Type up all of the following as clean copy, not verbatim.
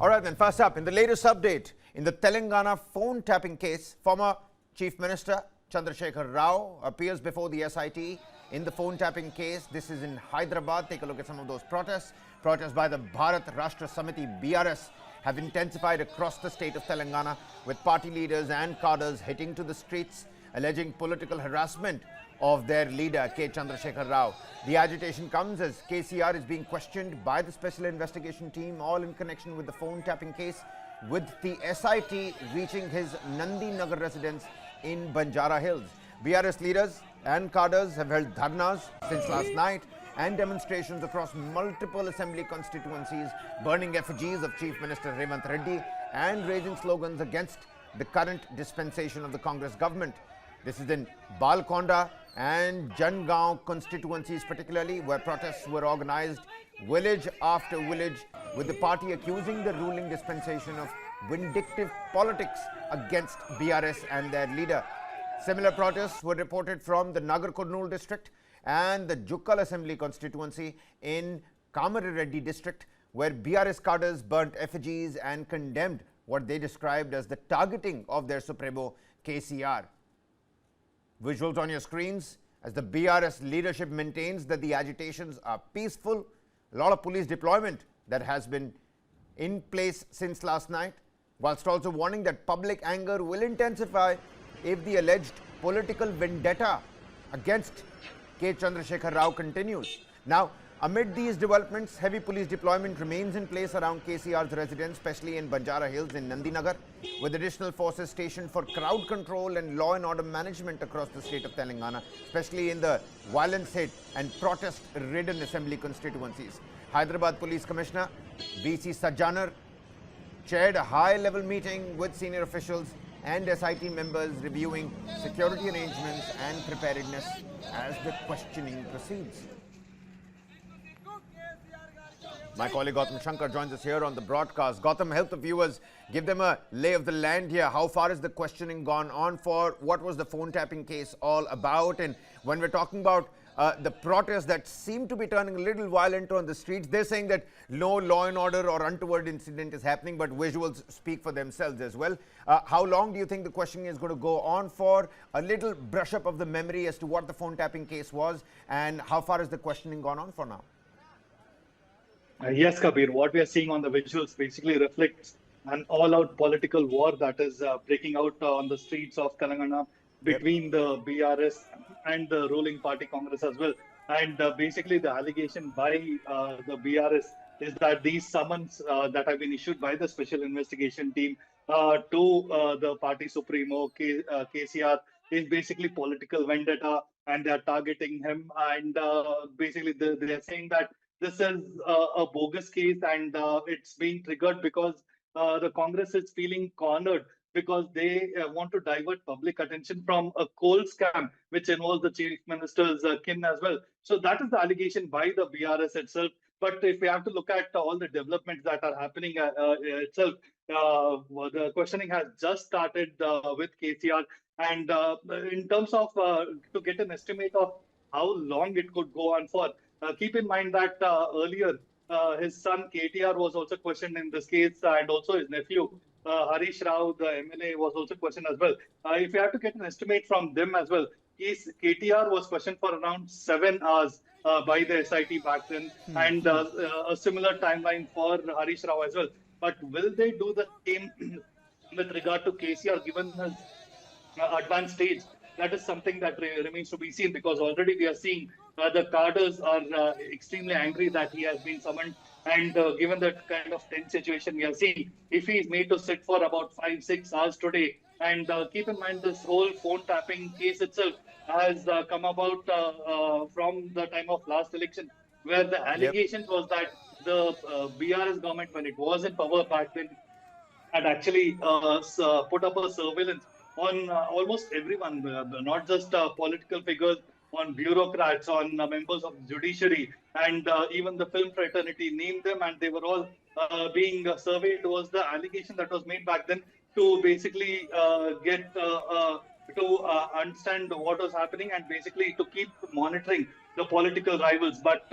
All right, then, first up, in the latest update, in the Telangana phone tapping case, former Chief Minister Chandrasekhar Rao appears before the SIT in the phone tapping case. This is in Hyderabad. Take a look at some of those protests. Protests by the Bharat Rashtra Samithi, BRS, have intensified across the state of Telangana, with party leaders and cadres hitting to the streets, alleging political harassment of their leader, K. Chandrasekhar Rao. The agitation comes as KCR is being questioned by the Special Investigation Team, all in connection with the phone tapping case, with the SIT reaching his Nandi Nagar residence in Banjara Hills. BRS leaders and cadres have held dharnas since last night and demonstrations across multiple assembly constituencies, burning effigies of Chief Minister Revanth Reddy and raising slogans against the current dispensation of the Congress government. This is in Balkonda and Jangaon constituencies particularly, where protests were organized village after village, with the party accusing the ruling dispensation of vindictive politics against BRS and their leader. Similar protests were reported from the Nagarkurnool district and the Jukkal assembly constituency in Reddy district, where BRS cadres burnt effigies and condemned what they described as the targeting of their supremo KCR. Visuals on your screens as the BRS leadership maintains that the agitations are peaceful. A lot of police deployment that has been in place since last night, whilst also warning that public anger will intensify if the alleged political vendetta against K. Chandrasekhar Rao continues. Now, amid these developments, heavy police deployment remains in place around KCR's residence, especially in Banjara Hills in Nandi Nagar, with additional forces stationed for crowd control and law and order management across the state of Telangana, especially in the violence-hit and protest-ridden assembly constituencies. Hyderabad Police Commissioner VC Sajjanar chaired a high-level meeting with senior officials and SIT members, reviewing security arrangements and preparedness as the questioning proceeds. My colleague Gautam Shankar joins us here on the broadcast. Gautam, help the viewers, give them a lay of the land here. How far has the questioning gone on for? What was the phone tapping case all about? And when we're talking about the protests that seem to be turning a little violent on the streets, they're saying that no law and order or untoward incident is happening, but visuals speak for themselves as well. How long do you think the questioning is going to go on for? A little brush up of the memory as to what the phone tapping case was, and how far has the questioning gone on for now? Yes, Kabir, what we are seeing on the visuals basically reflects an all-out political war that is breaking out on the streets of Telangana between the BRS and the ruling party Congress as well. And basically the allegation by the BRS is that these summons that have been issued by the Special Investigation Team to the party supremo KCR is basically political vendetta, and they are targeting him. And basically they are saying that this is a bogus case, and it's being triggered because the Congress is feeling cornered because they want to divert public attention from a coal scam, which involves the Chief Minister's kin as well. So that is the allegation by the BRS itself. But if we have to look at all the developments that are happening itself, the questioning has just started with KCR. And in terms of to get an estimate of how long it could go on for, keep in mind that earlier his son KTR was also questioned in this case, and also his nephew Harish Rao, the MLA, was also questioned as well. If you have to get an estimate from them as well, KTR was questioned for around 7 hours by the SIT back then, and a similar timeline for Harish Rao as well. But will they do the same with regard to KCR, given his advanced stage? That is something that remains to be seen, because already we are seeing the cadres are extremely angry that he has been summoned. And given that kind of tense situation we are seeing, if he is made to sit for about 5-6 hours today, and keep in mind this whole phone tapping case itself has come about from the time of last election, where the allegation was that the BRS government, when it was in power back then, had actually put up a surveillance on almost everyone, not just political figures, on bureaucrats, on members of the judiciary, and even the film fraternity, named them, and they were all being surveyed. Was the allegation that was made back then to basically get to understand what was happening, and basically to keep monitoring the political rivals. But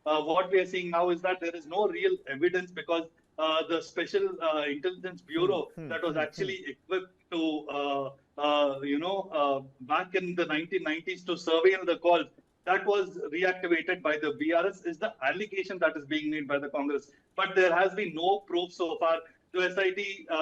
what we are seeing now is that there is no real evidence, because the Special Intelligence Bureau that was actually equipped to, back in the 1990s to surveil the calls, that was reactivated by the BRS, is the allegation that is being made by the Congress. But there has been no proof so far. The SIT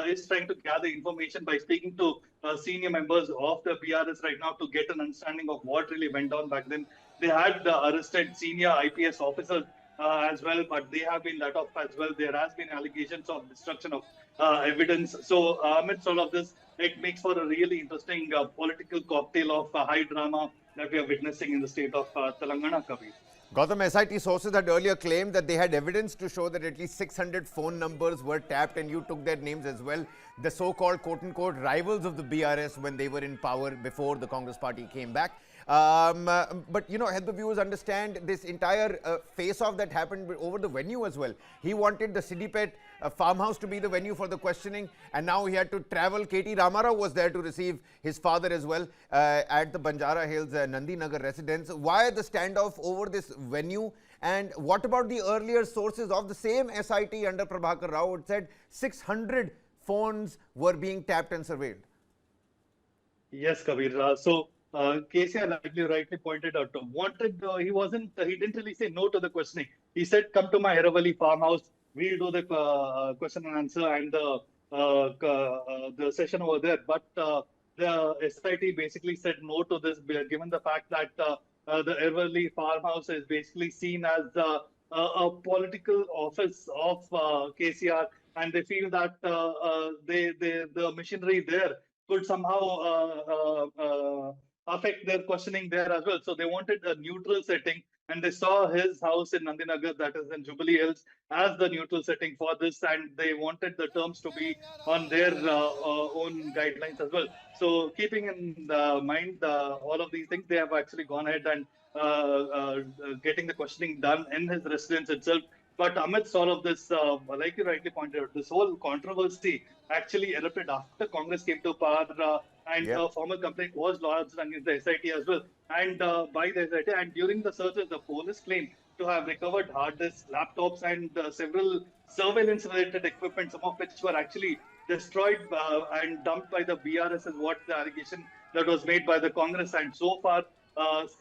is trying to gather information by speaking to senior members of the BRS right now to get an understanding of what really went on back then. They had arrested senior IPS officers as well, but they have been let off as well. There has been allegations of destruction of evidence. So amidst all of this, it makes for a really interesting political cocktail of high drama that we are witnessing in the state of Telangana, Kabir. Gautam, SIT sources had earlier claimed that they had evidence to show that at least 600 phone numbers were tapped, and you took their names as well. The so-called quote-unquote rivals of the BRS when they were in power before the Congress party came back. But, help the viewers understand this entire face-off that happened over the venue as well. He wanted the Siddipet farmhouse to be the venue for the questioning, and now he had to travel. KT Ramarao was there to receive his father as well at the Banjara Hills Nandi Nagar residence. Why the standoff over this venue? And what about the earlier sources of the same SIT under Prabhakar Rao? It said 600 phones were being tapped and surveilled. Yes, Kabir. KCR rightly pointed out, he didn't really say no to the questioning. He said, come to my Eravali farmhouse, we'll do the question and answer and the session over there. But the SIT basically said no to this, given the fact that the Eravali farmhouse is basically seen as a political office of KCR, and they feel that the machinery there could somehow affect their questioning there as well. So they wanted a neutral setting, and they saw his house in Nandi Nagar, that is in Jubilee Hills, as the neutral setting for this, and they wanted the terms to be on their own guidelines as well. So keeping in mind all of these things, they have actually gone ahead and getting the questioning done in his residence itself. But amidst all of this, like you rightly pointed out, this whole controversy actually erupted after Congress came to power, and a formal complaint was lodged against the SIT as well, and by the SIT. And during the searches, the police claimed to have recovered hard disks, laptops, and several surveillance-related equipment, some of which were actually destroyed and dumped by the BRS, is what the allegation that was made by the Congress. And so far,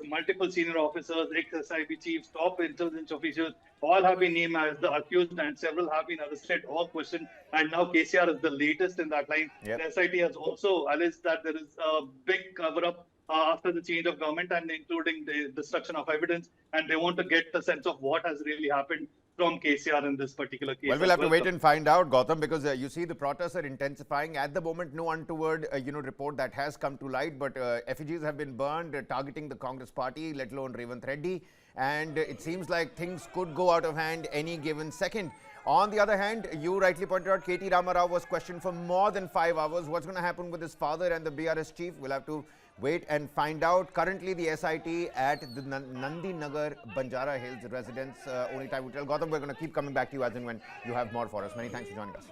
multiple senior officers, ex-SIB chiefs, top intelligence officials, all have been named as the accused, and several have been arrested or questioned. And now KCR is the latest in that line. Yep. The SIT has also alleged that there is a big cover-up after the change of government, and including the destruction of evidence. And they want to get a sense of what has really happened from KCR in this particular case. Well, we'll have to wait and find out, Gautam, because you see the protests are intensifying. At the moment, no untoward, report that has come to light, but effigies have been burned, targeting the Congress party, let alone Revanth Reddy. And it seems like things could go out of hand any given second. On the other hand, you rightly pointed out, KT Ramarao was questioned for more than 5 hours. What's going to happen with his father and the BRS chief? We'll have to wait and find out. Currently, the SIT at the Nandi Nagar Banjara Hills residence. Only time will tell. Gautam, we're going to keep coming back to you as and when you have more for us. Many thanks for joining us.